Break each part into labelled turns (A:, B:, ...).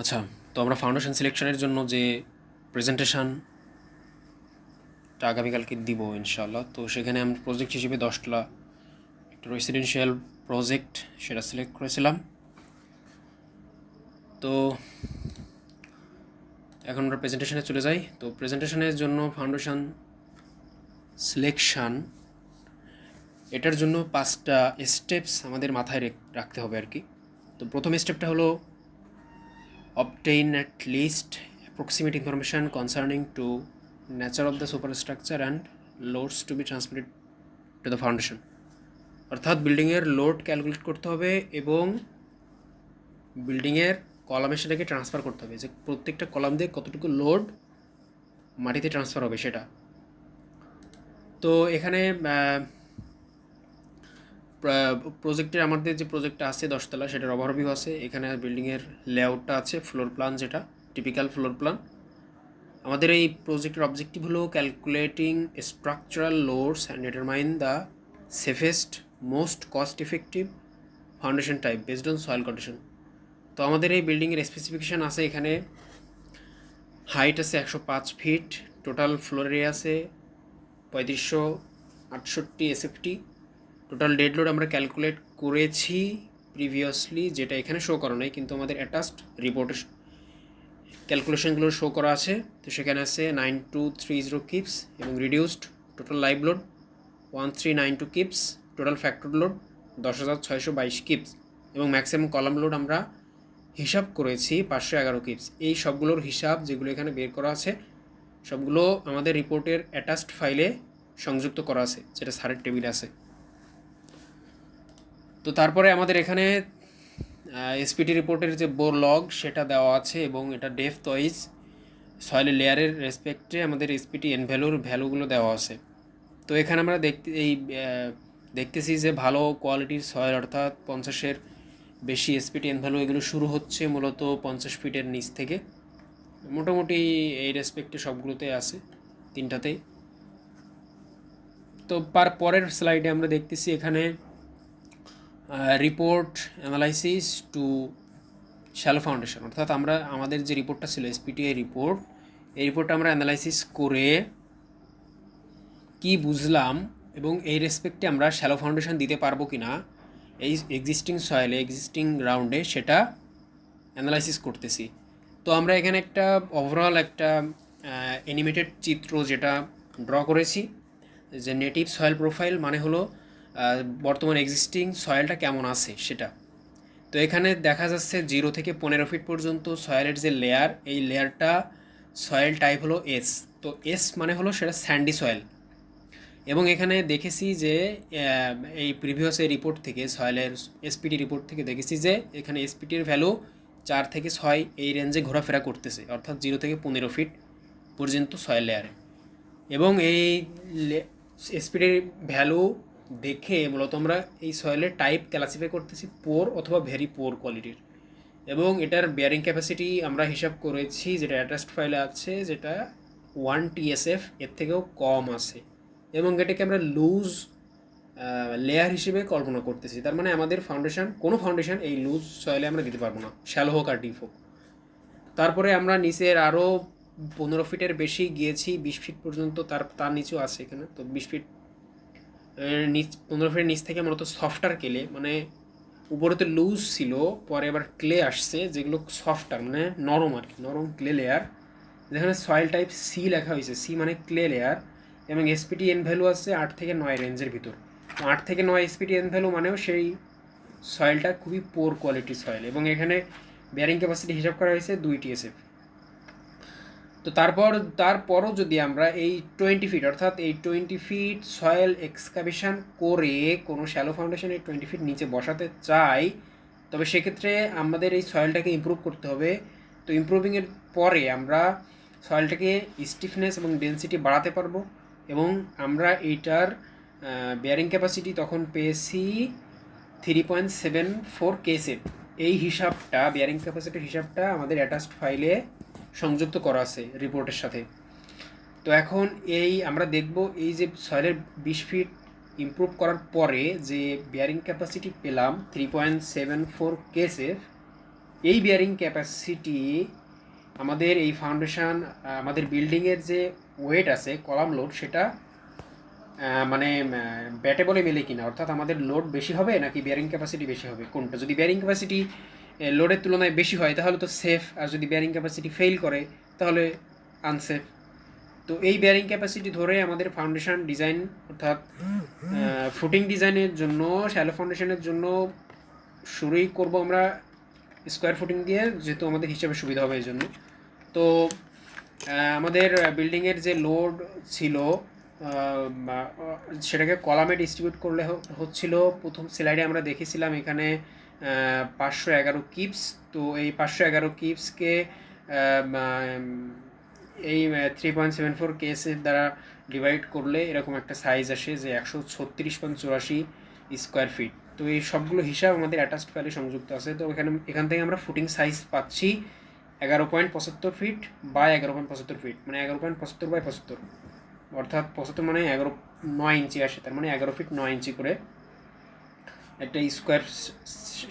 A: আচ্ছা, তো আমরা ফাউন্ডেশন সিলেকশনের জন্য যে প্রেজেন্টেশনটা আগামীকালকে দিব ইনশাআল্লাহ। তো সেখানে আমরা প্রজেক্ট হিসেবে 10টা একটা রেসিডেন্সিয়াল প্রজেক্ট সেটা সিলেক্ট করেছিলাম। তো এখন আমরা প্রেজেন্টেশনে চলে যাই। তো প্রেজেন্টেশনের জন্য ফাউন্ডেশন সিলেকশন এটার জন্য 5টা স্টেপস আমাদের মাথায় রাখতে হবে আর কি। তো প্রথম স্টেপটা হলো obtain at least approximate information concerning to nature of the superstructure and loads to be transmitted to the foundation। অর্থাৎ বিল্ডিংয়ের লোড ক্যালকুলেট করতে হবে এবং বিল্ডিংয়ের কলামে সেটাকে ট্রান্সফার করতে হবে, যে প্রত্যেকটা কলাম দিয়ে কতটুকু লোড মাটিতে ট্রান্সফার হবে সেটা। তো এখানে প্রজেক্টের আমাদের যে প্রজেক্টটা আছে 10তলা সেটার ওভারভিউ আছে, এখানে বিল্ডিংয়ের লেআউটটা আছে, ফ্লোর প্ল্যান যেটা টিপিক্যাল ফ্লোর প্ল্যান। আমাদের এই প্রজেক্টের অবজেক্টিভ হলো calculating structural loads and determine the safest most cost effective foundation type based on soil condition. তো আমাদের এই বিল্ডিংয়ের স্পেসিফিকেশান আছে, এখানে হাইট আছে 105 ফিট, টোটাল ফ্লোর এরিয়া আছে 3568 এসএফটি, টোটাল ডেড লোড আমরা ক্যালকুলেট করেছি প্রিভিয়াসলি, যেটা এখানে শো করা নাই কিন্তু আমাদের অ্যাটাচড রিপোর্টের ক্যালকুলেশনগুলো শো করা আছে। তো সেখানে আছে 9230 কিপস এবং reduced total live load 1392 keeps, total factor load 10,622 keeps এবং ম্যাক্সিমাম কলাম লোড আমরা হিসাব করেছি 511 কিপস। এই সবগুলোর হিসাব যেগুলো এখানে বের করা আছে সবগুলো আমাদের রিপোর্টের অ্যাটাচড ফাইলে সংযুক্ত করা আছে, যেটা স্যারের টেবিলে আছে। তো তারপরে আমাদের এখানে এসপিটি রিপোর্টের যে বোর লগ সেটা দেওয়া আছে এবং এটা ডেপথ ওয়াইজ সয়েলের লেয়ারের রেসপেক্টে আমাদের এসপিটি এন ভ্যালুগুলো দেওয়া আছে। তো এখানে আমরা দেখতেছি যে ভালো কোয়ালিটির সয়েল অর্থাৎ 50-এর বেশি এসপিটি এন ভ্যালু এগুলো শুরু হচ্ছে মূলত 50 ফিটের নিচ থেকে, মোটামুটি এই রেসপেক্টে সবগুলোতে আছে, 3টাতেই। তো পরের স্লাইডে আমরা দেখতেছি এখানে report analysis to shallow foundation, অর্থাৎ আমরা আমাদের যে রিপোর্টটা ছিল এসপিটিআই রিপোর্ট, এই রিপোর্টটা আমরা অ্যানালাইসিস করে কি বুঝলাম এবং এই রেসপেক্টে আমরা শ্যালো ফাউন্ডেশন দিতে পারবো কি না এই এক্সিস্টিং সয়েলে এক্সিস্টিং গ্রাউন্ডে সেটা অ্যানালাইসিস করতেছি। তো আমরা এখানে একটা ওভারঅল একটা অ্যানিমেটেড চিত্র যেটা ড্র করেছি, যে নেটিভ সয়েল প্রোফাইল মানে হলো বর্তমান এক্সিস্টিং সয়েলটা কেমন আছে সেটা। তো এখানে দেখা যাচ্ছে 0 থেকে 15 ফিট পর্যন্ত সয়েলের যে লেয়ার, এই লেয়ারটা সয়েল টাইপ হলো এস। তো এস মানে হলো সেটা স্যান্ডি সয়েল। এবং এখানে দেখেছি যে এই প্রিভিয়াস এই রিপোর্ট থেকে সয়েলের এসপিটি রিপোর্ট থেকে দেখেছি যে এখানে এসপিটির ভ্যালু 4 থেকে 6 এই রেঞ্জে ঘোরাফেরা করতেছে, অর্থাৎ 0 থেকে 15 ফিট পর্যন্ত সয়েল লেয়ারে। এবং এই এসপিটির ভ্যালু দেখে মূলত আমরা এই সয়েলের টাইপ ক্লাসিফাই করতেছি পোর অথবা ভেরি পোর কোয়ালিটির। এবং এটার বেয়ারিং ক্যাপাসিটি আমরা হিসাব করেছি যেটা অ্যাটাচড ফাইলে আছে, যেটা 1 TSF, এর থেকেও কম আছে। এবং এটাকে আমরা লুজ লেয়ার হিসেবে কল্পনা করতেছি, তার মানে আমাদের কোনো ফাউন্ডেশন এই লুজ সয়েলে আমরা দিতে পারবো না, শ্যালো হোক আর ডিপ হোক। তারপরে আমরা নিচের আরও 15 ফিটের বেশি গিয়েছি, 20 ফিট পর্যন্ত, তার নিচেও আছে এখানে। তো 20 ফিট 15 ফিটের নিচ থেকে মূলত সফটার কেলে, মানে উপরে তো লুজ ছিল, পরে আবার ক্লে আসছে যেগুলো সফটার মানে নরম আর কি, নরম ক্লে লেয়ার, যেখানে সয়েল টাইপ সি লেখা হয়েছে, সি মানে ক্লে লেয়ার। এবং এসপিটি এন ভ্যালু আছে 8 থেকে 9 রেঞ্জের ভিতর। 8 থেকে 9 এসপিটি এন ভ্যালু মানেও সেই সয়েলটা খুবই পোর কোয়ালিটির সয়েল। এবং এখানে বেয়ারিং ক্যাপাসিটি হিসাব করা হয়েছে 2 TSF। তো তারপরও যদি আমরা এই 20 ফিট অর্থাৎ এই 20 ফিট সয়েল এক্সকাভেশন করে কোনো শ্যালো ফাউন্ডেশন এই 20 ফিট নিচে বসাতে চাই, তবে সেক্ষেত্রে আমাদের এই সয়েলটাকে ইমপ্রুভ করতে হবে। তো ইমপ্রুভিংয়ের পরে আমরা সয়েলটাকে স্টিফনেস এবং ডেন্সিটি বাড়াতে পারবো এবং আমরা এইটার বেয়ারিং ক্যাপাসিটি তখন পেয়েছি 3.74 কেসের। এই হিসাবটা বেয়ারিং ক্যাপাসিটির হিসাবটা আমাদের অ্যাটাচড ফাইলে সংযুক্ত করা আছে রিপোর্টের সাথে। তো এখন আমরা দেখব এই যে সয়েলের 20 ফিট ইমপ্রুভ করার পরে যে বেয়ারিং ক্যাপাসিটি পেলাম 3.74 কেসের, এই বিয়ারিং ক্যাপাসিটি আমাদের এই ফাউন্ডেশন আমাদের বিল্ডিংয়ের যে ওয়েট আছে কলাম লোড সেটা মানে ব্যাটে বলে মেলে কিনা, অর্থাৎ আমাদের লোড বেশি হবে নাকি বিয়ারিং ক্যাপাসিটি বেশি হবে কোনটা। যদি বিয়ারিং ক্যাপাসিটি লোডের তুলনায় বেশি হয় তাহলে তো সেফ, আর যদি বিয়ারিং ক্যাপাসিটি ফেল করে তাহলে আনসেফ। তো এই বিয়ারিং ক্যাপাসিটি ধরে আমাদের ফাউন্ডেশন ডিজাইন অর্থাৎ ফুটিং ডিজাইনের জন্য শ্যালো ফাউন্ডেশনের জন্য শুরুই করব আমরা স্কোয়ার ফুটিং দিয়ে, যেহেতু আমাদের হিসাবে সুবিধা হবে এই জন্য। তো আমাদের বিল্ডিংয়ের যে লোড ছিল সেটাকে কলামে ডিস্ট্রিবিউট করলে হচ্ছিল। প্রথম স্লাইডে আমরা দেখেছিলাম এখানে 511 কিপস। তো এই 511 কিপসকে এই 3.74 কেসের দ্বারা ডিভাইড করলে এরকম একটা সাইজ আসে যে 136.84 স্কোয়ার ফিট। তো এই সবগুলো হিসাব আমাদের অ্যাটাচড ফাইলে সংযুক্ত আছে। তো এখান থেকে আমরা ফুটিং সাইজ পাচ্ছি 11.75 ফিট বাই 11.75 ফিট, মানে 11.75 বাই 75, অর্থাৎ 75 মানে 9 ইঞ্চি আসে, তার মানে 11 ফিট 9 ইঞ্চি করে একটা স্কোয়ার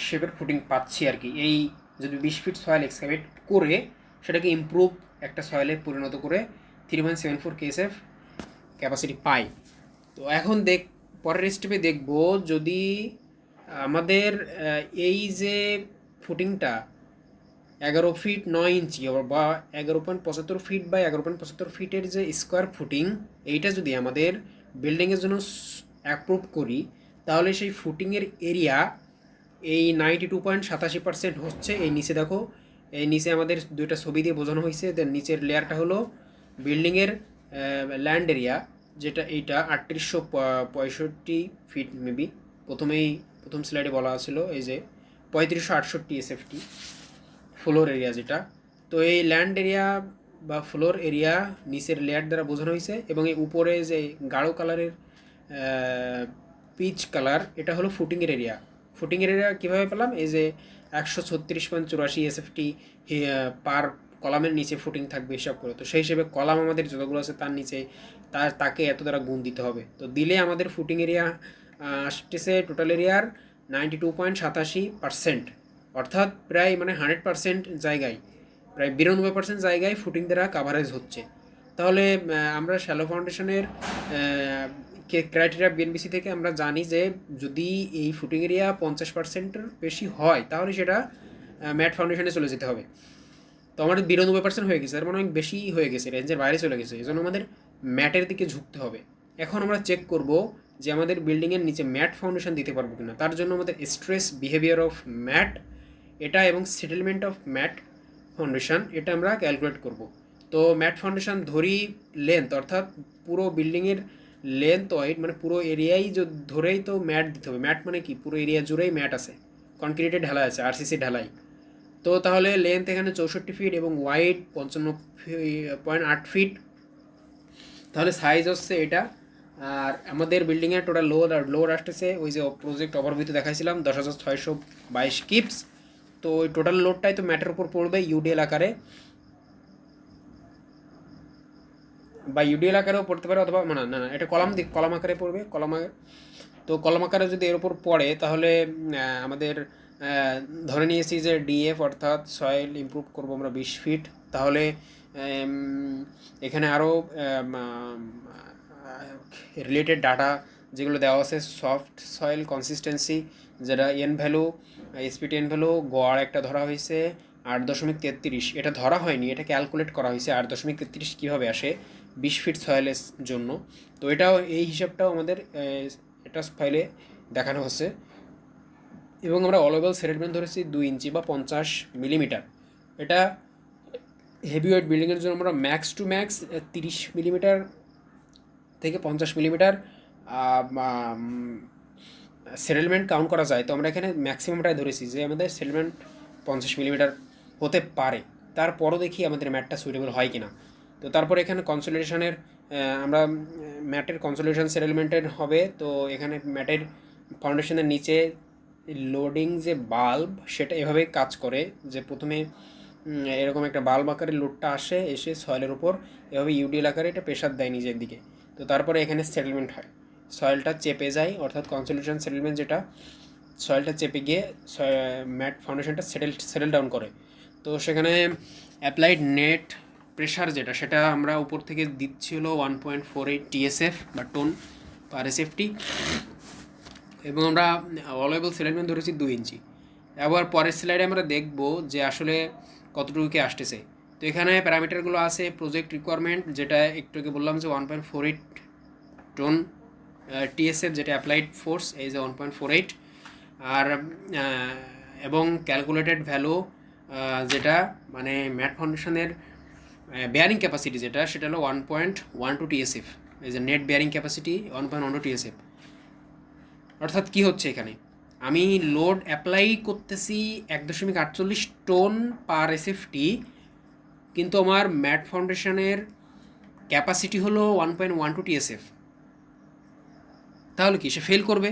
A: শেপের ফুটিং পাচ্ছি আর কি। এই যদি 20 ফিট সয়েল এক্সকাভেট করে সেটাকে ইমপ্রুভ একটা সয়েলে পরিণত করে 3.74 কেএসএফ ক্যাপাসিটি পাই। তো এখন পরের স্টেপে দেখব যদি আমাদের এই যে ফুটিংটা 11 ফিট 9 ইঞ্চি বা 11.75 ফিট বা 11.75 ফিটের যে স্কোয়ার ফুটিং, এইটা যদি আমাদের বিল্ডিংয়ের জন্য অ্যাপ্রুভ করি তাহলে সেই ফুটিংয়ের এরিয়া এই 92.87% হচ্ছে। এই নিচে দেখো, এই নিচে আমাদের দুইটা ছবি দিয়ে বোঝানো হয়েছে। দেন নিচের লেয়ারটা হলো বিল্ডিংয়ের ল্যান্ড এরিয়া, যেটা এইটা 3865 ফিট মেবি প্রথম স্লাইডে বলা ছিল, এই যে 3568 এসএফটি ফ্লোর এরিয়া যেটা। তো এই ল্যান্ড এরিয়া বা ফ্লোর এরিয়া নিচের লেয়ার দ্বারা বোঝানো হয়েছে, এবং এই উপরে যে গাঢ় কালারের পিচ কালার এটা হলো ফুটিংয়ের এরিয়া। ফুটিংয়ের এরিয়া কীভাবে পেলাম, এই যে 136.84 এসএফটি পার কলামের নিচে ফুটিং থাকবে হিসাব করে। তো সেই হিসেবে কলাম আমাদের যতগুলো আছে তার নিচে তাকে এত দ্বারা গুণ দিতে হবে। তো দিলে আমাদের ফুটিং এরিয়া আসতেছে টোটাল এরিয়ার 92.87%, অর্থাৎ প্রায় মানে 100% জায়গায়, প্রায় 92% জায়গায় ফুটিং দ্বারা কাভারেজ হচ্ছে। তাহলে আমরা শ্যালো ফাউন্ডেশনের ক্রাইটেরিয়া বিএনবিসি থেকে আমরা জানি যে যদি এই ফুটিং এরিয়া 50%-এর বেশি হয় তাহলে সেটা ম্যাট ফাউন্ডেশনে চলে যেতে হবে। তো আমাদের 92% হয়ে গেছে, তার মানে অনেক বেশি হয়ে গেছে, রেঞ্জের বাইরে চলে গেছে, এই জন্য আমাদের ম্যাটের দিকে ঝুঁকতে হবে। এখন আমরা চেক করব যে আমাদের বিল্ডিংয়ের নিচে ম্যাট ফাউন্ডেশন দিতে পারবো কিনা। তার জন্য আমাদের স্ট্রেস বিহেভিয়ার অফ ম্যাট এটা এবং সেটেলমেন্ট অফ ম্যাট ফাউন্ডেশন এটা আমরা ক্যালকুলেট করব। তো ম্যাট ফাউন্ডেশন ধরি লেন্থ, অর্থাৎ পুরো বিল্ডিংয়ের লেন্থ ওয়াইড মানে পুরো এরিয়াই ধরেই তো ম্যাট দিতে হবে। ম্যাট মানে কি, পুরো এরিয়া জুড়েই ম্যাট আছে, কনক্রিটের ঢালাই আছে, আরসিসি ঢালাই। তো তাহলে লেন্থ এখানে 64 ফিট এবং ওয়াইড 55.8 ফিট, তাহলে সাইজ হচ্ছে এটা। আর আমাদের বিল্ডিংয়ের টোটাল লোড আসতেছে ওই যে প্রজেক্ট ওভারভিউতে দেখাইছিলাম 10,622 কিপস। তো ওই টোটাল লোডটাই তো ম্যাটের উপর পড়বে ইউডিএল আকারে, বা ইউডিএল আকারেও পড়তে পারে, অথবা না না না এটা কলাম আকারে পড়বে, তো কলাম আকারে যদি এর উপর পড়ে তাহলে আমাদের ধরে নিয়েছি যে ডিএফ অর্থাৎ সয়েল ইমপ্রুভ করবো আমরা 20 ফিট। তাহলে এখানে আরও রিলেটেড ডাটা যেগুলো দেওয়া আছে, সফট সয়েল কনসিস্টেন্সি যেটা N value, SPT N value গড় একটা ধরা হয়েছে 8.33, এটা ধরা হয়নি, এটা ক্যালকুলেট করা হয়েছে 8.33 কীভাবে আসে 20 ফিট সয়েলের জন্য। তো এটাও এই হিসাবটাও আমাদের এটা ফাইলে দেখানো হচ্ছে। এবং আমরা অলেবল সেটেলমেন্ট ধরেছি 2 ইঞ্চি বা 50 মিলিমিটার। এটা হেভিওয়েট বিল্ডিংয়ের জন্য আমরা ম্যাক্স টু ম্যাক্স 30 মিলিমিটার থেকে 50 মিলিমিটার সেটেলমেন্ট কাউন্ট করা যায়। তো আমরা এখানে ম্যাক্সিমামটাই ধরেছি যে আমাদের সেটেলমেন্ট 50 মিলিমিটার হতে পারে, তারপরও দেখি আমাদের ম্যাটটা সুইটেবল হয় কি না। তো তারপর এখানে কনসোলিডেশনের আমরা ম্যাটের কনসোলিডেশন সেটেলমেন্টের হবে। তো এখানে ম্যাটের ফাউন্ডেশনের নিচে লোডিং যে বাল্ব সেটা এভাবে কাজ করে যে প্রথমে এরকম একটা বাল্ব আকারে লোডটা এসে সয়েলের উপর এভাবে ইউডিএল আকারে এটা প্রেশার দেয় নিজের দিকে। তো তারপরে এখানে সেটেলমেন্ট হয়, সয়েলটা চেপে যায়, অর্থাৎ কনসোলিডেশন সেটেলমেন্ট যেটা সয়েলটা চেপে গিয়ে ম্যাট ফাউন্ডেশনটা সেটেল ডাউন করে। তো সেখানে অ্যাপ্লাইড নেট প্রেশার যেটা, সেটা আমরা উপর থেকে দিচ্ছি হলো 1.48 TSF বা টন পার SFT, এবং আমরা অলেবল সেটেলমেন্ট ধরেছি 2 ইঞ্চি। এবার পরের স্লাইডে আমরা দেখব যে আসলে কতটুকুকে আসতেছে। তো এখানে প্যারামিটারগুলো আছে, প্রজেক্ট রিকোয়ারমেন্ট যেটা একটু আগে বললাম যে 1.48 টন TSF, যেটা অ্যাপ্লাইড ফোর্স এই যে 1.48, আর এবং ক্যালকুলেটেড ভ্যালু যেটা মানে ম্যাট ফাউন্ডেশনের বেয়ারিং ক্যাপাসিটি যেটা, সেটা হলো 1.12 TSF। এই যে নেট বেয়ারিং ক্যাপাসিটি 1.12 TSF। অর্থাৎ কি হচ্ছে এখানে, আমি লোড অ্যাপ্লাই করতেছি 1.48 টন পার SFT, কিন্তু আমার ম্যাট ফাউন্ডেশনের ক্যাপাসিটি হলো 1.12 TSF। তাহলে কি সে ফেল করবে?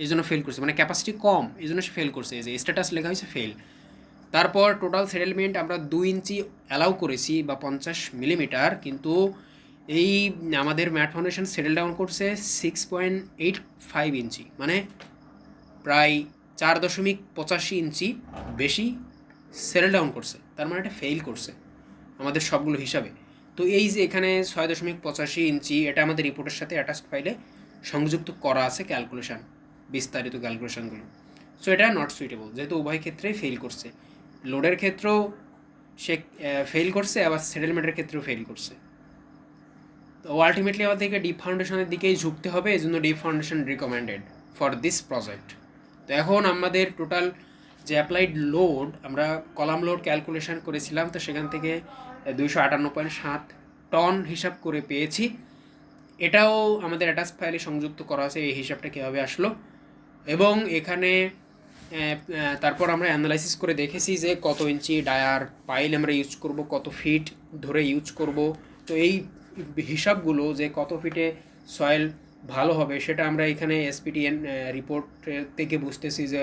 A: এই জন্য ফেল করছে, মানে ক্যাপাসিটি কম, এই জন্য সে ফেল করছে। এই যে স্ট্যাটাস লেখা হয়েছে ফেল। তারপর টোটাল সেটেলমেন্ট আমরা 2 ইঞ্চি অ্যালাউ করেছি বা 50 মিলিমিটার, কিন্তু এই আমাদের ম্যাট ফাউন্ডেশন সেটেল ডাউন করছে 6.85 ইঞ্চি, মানে প্রায় 4.85 ইঞ্চি বেশি সেটেল ডাউন করছে। তার মানে এটা ফেল করছে আমাদের সবগুলো হিসাবে। তো এই যে এখানে 6.85 ইঞ্চি, এটা আমাদের রিপোর্টের সাথে অ্যাটাচড ফাইলে সংযুক্ত করা আছে ক্যালকুলেশন, বিস্তারিত ক্যালকুলেশনগুলো। সো এটা নট সুইটেবল, যেহেতু উভয় ক্ষেত্রেই ফেল করছে। লোডের ক্ষেত্রেও সে ফেল করছে, আবার সেটেলমেন্টের ক্ষেত্রেও ফেল করছে। তো আলটিমেটলি আমাদেরকে ডিপ ফাউন্ডেশনের দিকেই ঝুঁকতে হবে, এই জন্য deep foundation recommended for this project. তো এখন আমাদের টোটাল যে অ্যাপ্লাইড লোড, আমরা কলাম লোড ক্যালকুলেশন করেছিলাম, তো সেখান থেকে 258.7 টন হিসাব করে পেয়েছি। এটাও আমাদের অ্যাটাচ ফাইলে সংযুক্ত করা আছে, এই হিসাবটা কীভাবে আসলো। এবং এখানে তারপর আমরা অ্যানালাইসিস করে দেখেছি যে কত ইঞ্চি ডায়ার পাইল আমরা ইউজ করব, কত ফিট ধরে ইউজ করব। তো এই হিসাবগুলো যে কত ফিটে সয়েল ভালো হবে, সেটা আমরা এখানে SPTN রিপোর্ট থেকে বুঝতেছি যে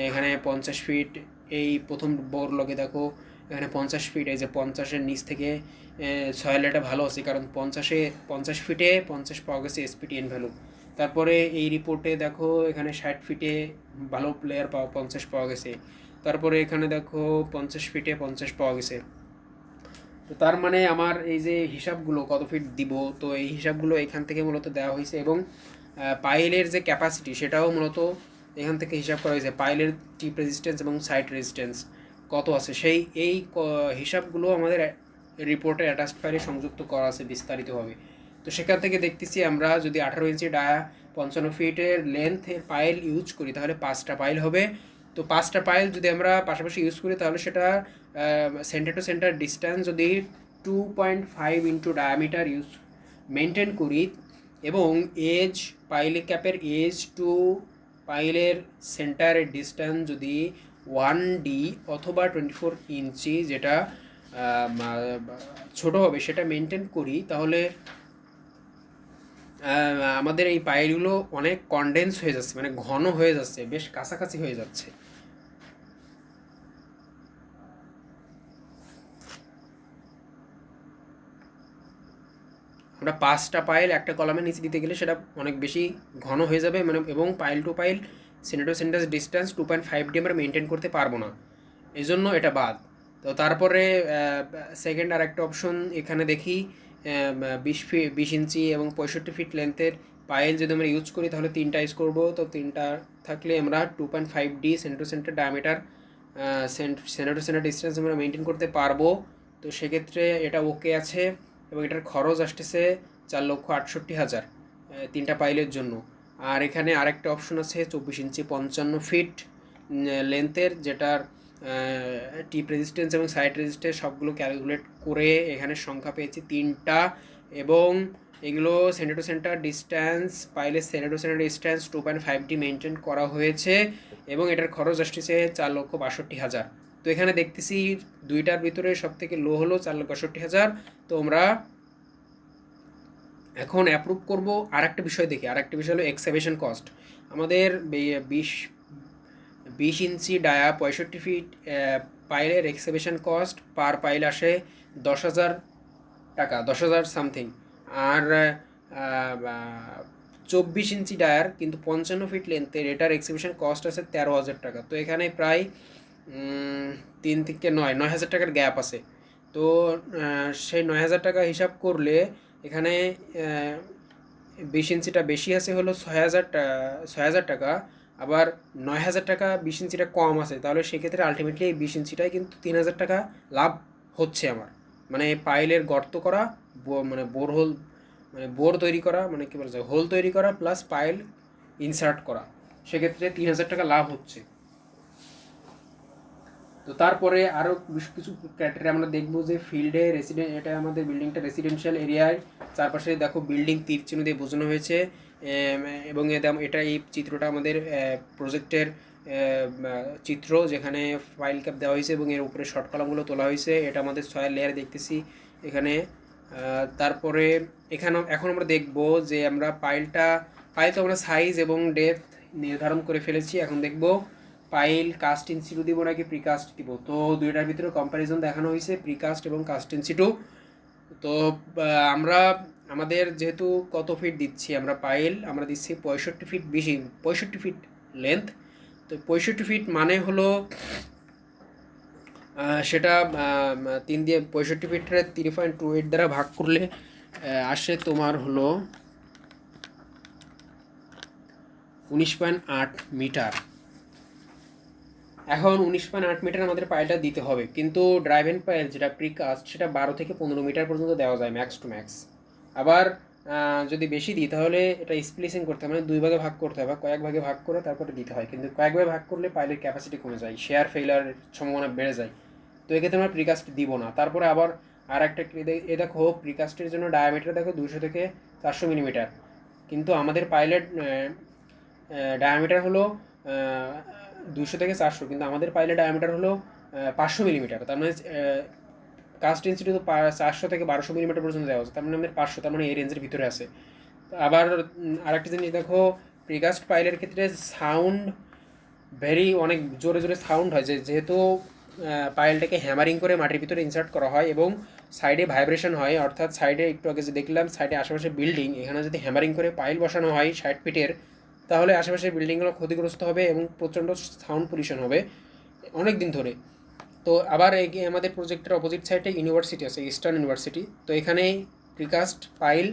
A: এখানে 50 ফিট, এই প্রথম বোর লগে দেখো এখানে 50 ফিট, এই যে 50-এর নিচ থেকে সয়েল এটা ভালো আছে, কারণ 50 ফিটে 50 পাওয়া গেছে SPTN ভ্যালু। তারপরে এই রিপোর্টে দেখো এখানে 60 ফিটে ভালো প্লেয়ার 50 পাওয়া গেছে। তারপরে এখানে দেখো 50 ফিটে 50 পাওয়া গেছে। তো তার মানে আমার এই যে হিসাবগুলো কত ফিট দিব, তো এই হিসাবগুলো এখান থেকে মূলত দেওয়া হয়েছে, এবং পাইলের যে ক্যাপাসিটি সেটাও মূলত এখান থেকে হিসাব করা হয়েছে। পাইলের টিপ রেজিস্ট্যান্স এবং সাইড রেজিস্ট্যান্স কত আছে, সেই এই হিসাবগুলো আমাদের রিপোর্টে অ্যাটাচড ফাইলে সংযুক্ত করা আছে বিস্তারিতভাবে। তো সেখান থেকে দেখতেছি আমরা যদি 18 ইঞ্চি ডায়া 55 ফিটের লেন্থের পাইল ইউজ করি, তাহলে 5টা পাইল হবে। তো 5টা পাইল যদি আমরা পাশাপাশি ইউজ করি, তাহলে সেটা সেন্টার টু সেন্টার ডিস্ট্যান্স যদি 2.5 ইন্টু ডায়ামিটার ইউজ মেনটেন করি, এবং এজ পাইলে ক্যাপের এজ টু পাইলের সেন্টারের ডিস্ট্যান্স যদি 1D অথবা 24 ইঞ্চি, যেটা ছোটো হবে, সেটা মেনটেন করি, তাহলে আমাদের এই পাইলগুলো অনেক কনডেন্স হয়ে যাচ্ছে, মানে ঘন হয়ে যাচ্ছে, বেশ কাছাকাছি হয়ে যাচ্ছে। আমরা 5টা পাইল একটা কলামের নিচে দিতে গেলে সেটা অনেক বেশি ঘন হয়ে যাবে, মানে এবং pile to pile center to center distance 2.5D আমরা মেনটেন করতে পারবো না, এই জন্য এটা বাদ। তো তারপরে সেকেন্ড আর একটা অপশন এখানে দেখি, 20 ইঞ্চি এবং 65 ফিট লেন্থের পাইল যদি আমরা ইউজ করি, তাহলে 3টা ইউজ করবো। তো 3টা থাকলে আমরা 2.5D center to center diameter center to center distance আমরা মেনটেন করতে পারবো। তো সেক্ষেত্রে এটা ওকে আছে, এবং এটার খরচ আসতেছে 4,68,000 3টা পাইলের জন্য। আর এখানে আরেকটা অপশন আছে 24 ইঞ্চি 55 ফিট লেন্থের, যেটার টিপ রেজিস্ট্যান্স এবং সাইড রেজিস্ট্যান্স সবগুলো ক্যালকুলেট করে এখানে সংখ্যা পেয়েছি 3টা, এবং এগুলো সেন্টার টু সেন্টার ডিস্ট্যান্স পাইলে center to center distance 2.5D maintain করা হয়েছে, এবং এটার খরচ আসতেছে 4,62,000। তো এখানে দেখতেছি দুইটার ভিতরে সব থেকে লো হলো 4,62,000। তো আমরা এখন অ্যাপ্রুভ করব। আর একটা বিষয় দেখি, আর একটা বিষয় হলো এক্সকাভেশন কস্ট। আমাদের 20 ইঞ্চি ডায়া 65 ফিট পাইলের এক্সকাভেশন কস্ট পার পাইল আসে 10,000 টাকা, 10,000 সামথিং। আর 24 ইঞ্চি ডায়ার কিন্তু 55 ফিট লেন্থের, এটার এক্সিবিশন কস্ট আছে 13,000 টাকা। তো এখানে প্রায় 3 থেকে 9,000 টাকার গ্যাপ আছে। তো সেই 9,000 টাকা হিসাব করলে এখানে 20 ইঞ্চিটা বেশি আছে হলো 6,000 টাকা, আবার 9,000 টাকা 20 ইঞ্চিটা কম আছে। তাহলে সেক্ষেত্রে আলটিমেটলি এই 20 ইঞ্চিটাই কিন্তু 3,000 টাকা লাভ হচ্ছে আমার। মানে পাইলের গর্ত করা, মানে বোরহোল, মানে বোর তৈরি করা, মানে কী বলা যায়, হোল তৈরি করা প্লাস পাইল ইনসার্ট করা, সেক্ষেত্রে 3,000 টাকা লাভ হচ্ছে। তো তারপরে আরও কিছু ক্রাইটেরিয়া আমরা দেখবো যে ফিল্ডে এটা আমাদের বিল্ডিংটা রেসিডেন্সিয়াল এরিয়ায়, চারপাশে দেখো বিল্ডিং তীর চিহ্ন দিয়ে বোঝানো হয়েছে, এবং এটা এই চিত্রটা আমাদের প্রজেক্টের চিত্র, যেখানে ফাইল ক্যাপ দেওয়া হয়েছে এবং এর উপরে শর্ট কলামগুলো তোলা হয়েছে। এটা আমাদের সয়েল লেয়ার দেখতেছি এখানে। তারপরে এখন আমরা দেখব যে আমরা পাইল তো আমরা সাইজ এবং ডেপথ নির্ধারণ করে ফেলেছি। এখন দেখব পাইল কাস্ট ইন সিটু দিব নাকি প্রিকাস্ট দিব। তো দুইটার ভিতরে কম্প্যারিজন দেখানো হয়েছে, প্রিকাস্ট এবং কাস্ট ইন সিটু। তো আমরা আমাদের যেহেতু কত ফিট দিচ্ছি আমরা পাইল, আমরা দিচ্ছি 65 ফিট লেন্থ। তো 65 ফিট মানে হলো সেটা 3 দিয়ে 65 ফিটের 3.28 দ্বারা ভাগ করলে আসে তোমার হলো 19.8 মিটার। এখন 19.8 মিটার আমাদের পাইলটা দিতে হবে, কিন্তু ড্রাইভ এন্ড পাইল যেটা প্রিকাস্ট সেটা 12 থেকে 15 মিটার পর্যন্ত দেওয়া যায় ম্যাক্স টু ম্যাক্স। আবার যদি বেশি দিই তাহলে এটা স্প্লিসিং করতে হবে, মানে 2 ভাগে ভাগ করতে হবে, কয়েক ভাগে ভাগ করে তারপরে দিতে হয়। কিন্তু কয়েক ভাগে ভাগ করলে পাইলের ক্যাপাসিটি কমে যায়, শেয়ার ফেইলারের সম্ভাবনা বেড়ে যায়। তো এক্ষেত্রে আমরা প্রিকাস্ট দিব না। তারপরে আবার আর একটা দেখো প্রিকাস্টের জন্য ডায়ামিটার দেখো 200 থেকে 400 মিলিমিটার, কিন্তু আমাদের পাইলের ডায়ামিটার হলো 200 থেকে 400, কিন্তু আমাদের পাইলের ডায়ামিটার হলো 500 মিলিমিটার। তার মানে কাস্ট ডেন্সিটি তো 400 থেকে 1200 মিলিমিটার পর্যন্ত দেওয়া আছে, তার মানে আমাদের 500, তার মানে এই রেঞ্জের ভিতরে আছে। আবার আরেকটা জিনিস দেখো, প্রিকাস্ট পাইলের ক্ষেত্রে সাউন্ড অনেক জোরে জোরে সাউন্ড হয়, যেহেতু পাইলটাকে হ্যামারিং করে মাটির ভিতরে ইনসার্ট করা হয় এবং সাইডে ভাইব্রেশন হয়। অর্থাৎ সাইডে একটু আগে যে দেখলাম সাইডে আশেপাশে বিল্ডিং, এখানে যদি হ্যামারিং করে পাইল বসানো হয় 60 ফিটের, তাহলে আশেপাশের বিল্ডিংগুলো ক্ষতিগ্রস্ত হবে এবং প্রচণ্ড সাউন্ড পলিউশন হবে অনেক দিন ধরে। তো আবার আমাদের প্রজেক্টের অপোজিট সাইডে ইউনিভার্সিটি আছে, ইস্টার্ন ইউনিভার্সিটি। তো এখানে প্রিকাস্ট পাইল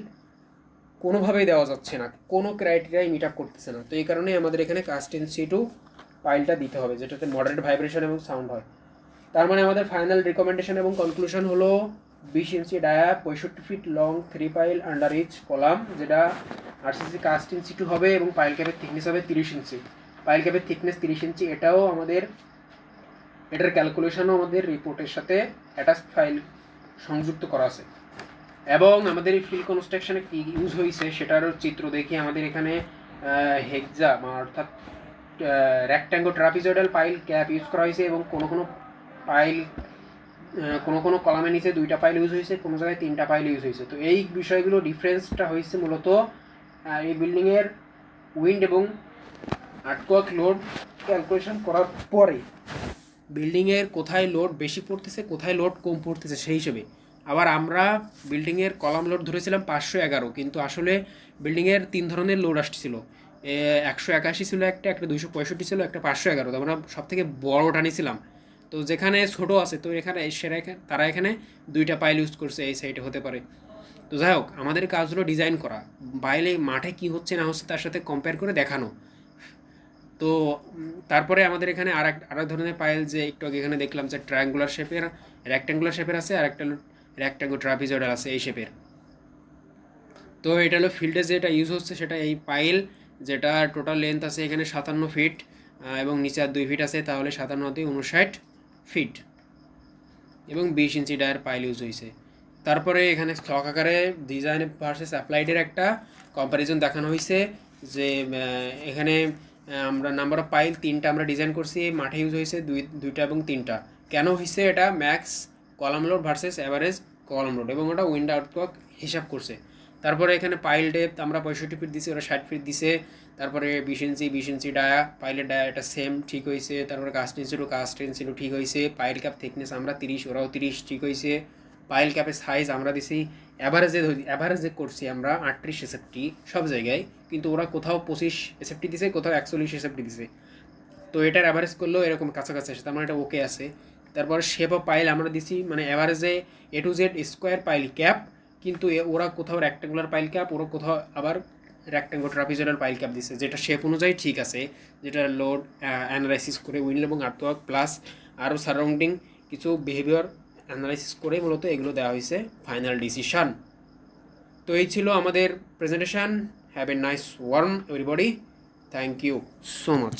A: কোনোভাবেই দেওয়া যাচ্ছে না, কোনো ক্রাইটেরিয়াই মিট আপ করতেছে না। তো এই কারণেই আমাদের এখানে কাস্ট ইন সিটু পাইলটা দিতে হবে, যেটাতে মডারেট ভাইব্রেশন এবং সাউন্ড হয়। তার মানে আমাদের ফাইনাল রিকমেন্ডেশন এবং কনক্লুশন হলো 20 inch dia, 65 feet long, 3 pile under each column, যেটা আরসিসি কাস্ট ইন সিটু হবে, এবং পাইল ক্যাপের থিকনেস হবে 30 ইঞ্চি। পাইল ক্যাপের থিকনেস 30 ইঞ্চি, এটার ক্যালকুলেশনও আমাদের রিপোর্টের সাথে অ্যাটাচ ফাইল সংযুক্ত করা আছে। এবং আমাদের এই ফিল্ড কনস্ট্রাকশনে কী ইউজ হয়েছে সেটারও চিত্র দেখি। আমাদের এখানে হেক্সা অর্থাৎ রেক্ট্যাঙ্গো ট্রাপিজয়েডাল পাইল ক্যাপ ইউজ করা হয়েছে, এবং কোনো কলামের নিচে 2টা পাইল ইউজ হয়েছে, কোনো জায়গায় 3টা পাইল ইউজ হয়েছে। তো এই বিষয়গুলো ডিফারেন্সটা হয়েছে মূলত এই বিল্ডিংয়ের উইন্ড এবং আর্থকোয়াক লোড ক্যালকুলেশন করার পরে বিল্ডিংয়ের কোথায় লোড বেশি পড়তেছে কোথায় লোড কম পড়তেছে সেই হিসেবে। আবার আমরা বিল্ডিংয়ের কলাম লোড ধরেছিলাম 511, কিন্তু আসলে বিল্ডিংয়ের 3 ধরনের লোড আসছিল, 181 ছিল একটা 265 ছিল, একটা 511। তো আমরা সব থেকে বড়টা নিয়েছিলাম। তো যেখানে ছোটো আছে তো তারা এখানে 2টা পাইল ইউজ করছে, এই সাইডে হতে পারে। তো যাই হোক, আমাদের কাজ হলো ডিজাইন করা, বাইরে মাঠে কী হচ্ছে না হচ্ছে তার সাথে কম্পেয়ার করে দেখানো। তো তারপরে আমাদের এখানে আরেক ধরনের পাইল, যে একটু আগে এখানে দেখলাম যে রেক্ট্যাঙ্গুলার শেপের আছে, আর একটা রেক্ট্যাঙ্গো ট্রাপিজয়েডাল আছে এই শেপের। তো এটা হলো ফিল্ডে যেটা ইউজ হচ্ছে সেটা এই পাইল, যেটা টোটাল লেন্থ আছে এখানে 57 ফিট এবং নিচে আর 2 ফিট আছে, তাহলে 57-59 ফিট, এবং 20 ইঞ্চি ডায়ার পাইল ইউজ হয়েছে। তারপরে এখানে স্টক আকারে ডিজাইন ভার্সেস অ্যাপ্লাইডের একটা কম্প্যারিজন দেখানো হয়েছে, যে এখানে আমরা নাম্বার অফ পাইল 3টা আমরা ডিজাইন করছি, মাঠে ইউজ হয়েছে 2টা এবং 3টা। কেন হয়েছে এটা? Max column load versus average column load, এবং ওটা উইন্ড আউটওয়ার্ক হিসাব করছে। তারপরে এখানে পাইল ডেপথ আমরা 65 ফিট দিছি, ওরা 60 ফিট দিছে। তারপরে 20 ইঞ্চি ডায়া, পাইলের ডায়া এটা সেম ঠিক হয়েছে। তারপরে কাস্ট ইঞ্চিলও ঠিক হয়েছে। পাইল ক্যাপ থিকনেস আমরা 30, ওরাও 30 ঠিক হয়েছে। পাইল ক্যাপের সাইজ আমরা দিছি অ্যাভারেজে করছি আমরা 38 এসএফটি সব জায়গায়, কিন্তু ওরা কোথাও 25 এসএফটি দিছে, কোথাও 41 এসএফটি দিছে। তো এটার অ্যাভারেজ করলেও এরকম কাছাকাছি আসে, তার মানে এটা ওকে আছে। তারপর শেপ অফ পাইল আমরা দিছি মানে অ্যাভারেজে A to Z square pile cap, কিন্তু ওরা কোথাও রেক্ট্যাঙ্গুলার পাইল ক্যাপ, ওরা কোথাও আবার রেক্ট্যাঙ্গুলার ট্রাপিজয়েডাল পাইল ক্যাপ দিছে, যেটা শেপ অনুযায়ী ঠিক আছে, যেটা লোড অ্যানালাইসিস করে উইন্ডল এবং আর্থওয়ার্ক প্লাস আরও সারাউন্ডিং কিছু বিহেভিয়ার অ্যানালাইসিস করে মূলত এগুলো দেওয়া হয়েছে ফাইনাল ডিসিশন। তো এই ছিল আমাদের presentation. Have a nice warm everybody, thank you so much.